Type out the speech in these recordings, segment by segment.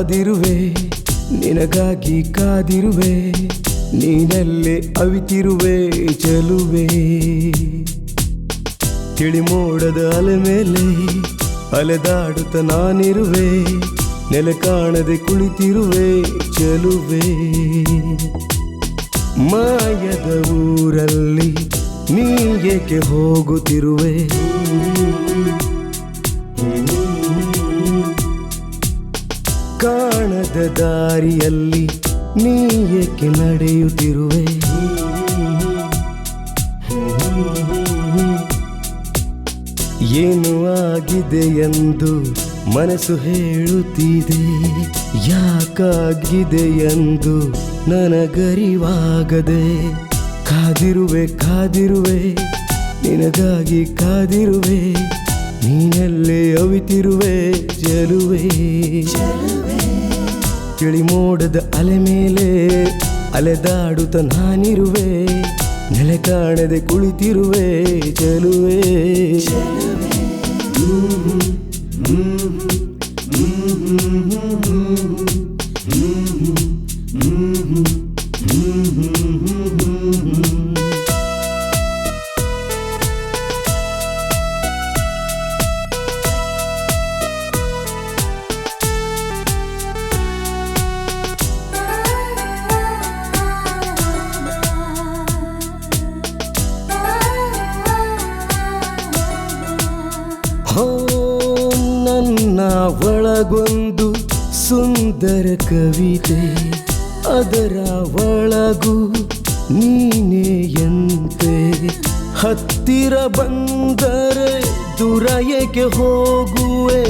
ಕಾದಿರುವೆ ನಿನಗಾಗಿ ಕಾದಿರುವೆ ನೀನಲ್ಲೇ ಅವಿತಿರುವೆ ಚೆಲುವೆ ತಿಳಿಮೋಡದ ಅಲೆ ಮೇಲೆ ಅಲೆದಾಡುತ್ತ ನಾನಿರುವೆ ನೆಲೆ ಕಾಣದೆ ಕುಳಿತಿರುವೆ ಚೆಲುವೆ ಮಾಯದ ಊರಲ್ಲಿ ನೀ ಏಕೆ ಹೋಗುತ್ತಿರುವೆ ಕಾಣದ ದಾರಿಯಲ್ಲಿ ನೀ ಏಕೆ ನಡೆಯುತ್ತಿರುವೆ ಏನು ಆಗಿದೆ ಎಂದು ಮನಸ್ಸು ಹೇಳುತ್ತಿದೆ ಯಾಕಾಗಿದೆ ಎಂದು ನನಗರಿವಾಗದೆ ಕಾದಿರುವೆ ಕಾದಿರುವೆ ನಿನಗಾಗಿ ಕಾದಿರುವೆ ನೀನಲ್ಲೇ ಅವಿತಿರುವೆ ಚೆಲುವೆ ತಿಳಿಮೋಡದ ಅಲೆ ಮೇಲೆ ಅಲೆದಾಡುತ್ತ ನಾನಿರುವೆ ನೆಲೆ ಕಾಣದೆ ಕುಳಿತಿರುವೆ ಚೆಲುವೆ ನನ್ನ ಒಳಗೊಂದು ಸುಂದರ ಕವಿತೆ ಅದರ ಒಳಗು ನೀನೆಯಂತೆ ಹತ್ತಿರ ಬಂದರೆ ದೂರ ಏಕೆ ಹೋಗುವೆ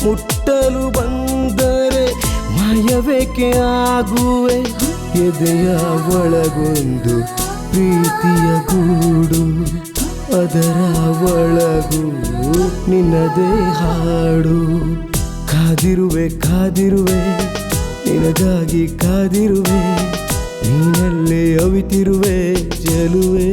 ಮುಟ್ಟಲು ಬಂದರೆ ಮಾಯವೇಕೆ ಆಗುವೆ ಎದೆಯ ಒಳಗೊಂದು ಪ್ರೀತಿಯ ಗೂಡು ಅದರ ಒಳಗೂ ನಿನ್ನದೇ ಹಾಡು ಕಾದಿರುವೆ ಕಾದಿರುವೆ ನಿನಗಾಗಿ ಕಾದಿರುವೆ ನೀನಲ್ಲೇ ಅವಿತಿರುವೆ ಚೆಲುವೆ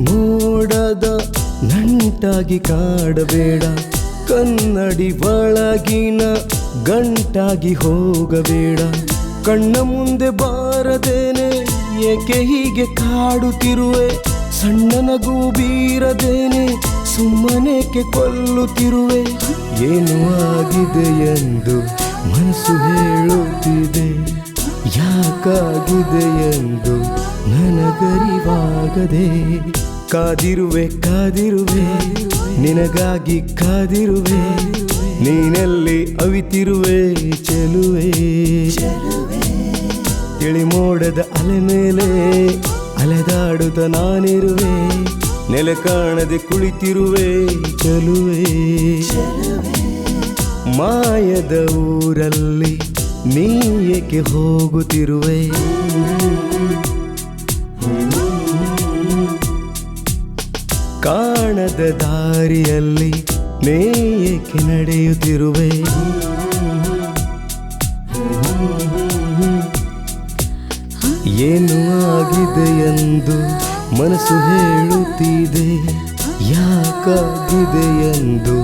ಮೋಡದ ನಂಟಾಗಿ ಕಾಡಬೇಡ ಕನ್ನಡಿ ಒಳಗಿನ ಗಂಟಾಗಿ ಹೋಗಬೇಡ ಕಣ್ಣ ಮುಂದೆ ಬಾರದೇನೆ ಏಕೆ ಹೀಗೆ ಕಾಡುತ್ತಿರುವೆ ಸಣ್ಣ ನಗು ಬೀರದೇನೆ ಸುಮ್ಮನೇಕೆ ಕೊಲ್ಲುತ್ತಿರುವೆ ಏನು ಆಗಿದೆ ಎಂದು ಮನಸ್ಸು ಹೇಳುತ್ತಿದೆ ಯಾಕಾಗಿದೆ ಎಂದು ನನಗರಿವಾಗದೆ ಕಾದಿರುವೆ ಕಾದಿರುವೆ ನಿನಗಾಗಿ ಕಾದಿರುವೆ ನೀನಲ್ಲಿ ಅವಿತಿರುವೆ ಚೆಲುವೆ ತಿಳಿಮೋಡದ ಅಲೆ ಮೇಲೆ ಅಲೆದಾಡುತ್ತ ನಾನಿರುವೆ ನೆಲೆ ಕಾಣದೆ ಕುಳಿತಿರುವೆ ಚೆಲುವೆ ಮಾಯದ ಊರಲ್ಲಿ ನೀ ಏಕೆ ಹೋಗುತ್ತಿರುವೆ ಕಾಣದ ದಾರಿಯಲ್ಲಿ ನೀ ಏಕೆ ನಡೆಯುತ್ತಿರುವೆ ಏನು ಆಗಿದೆ ಎಂದು ಮನಸ್ಸು ಹೇಳುತ್ತಿದೆ ಯಾಕಾಗಿದೆ ಎಂದು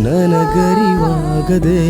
ನನಗರಿವಾಗದೆ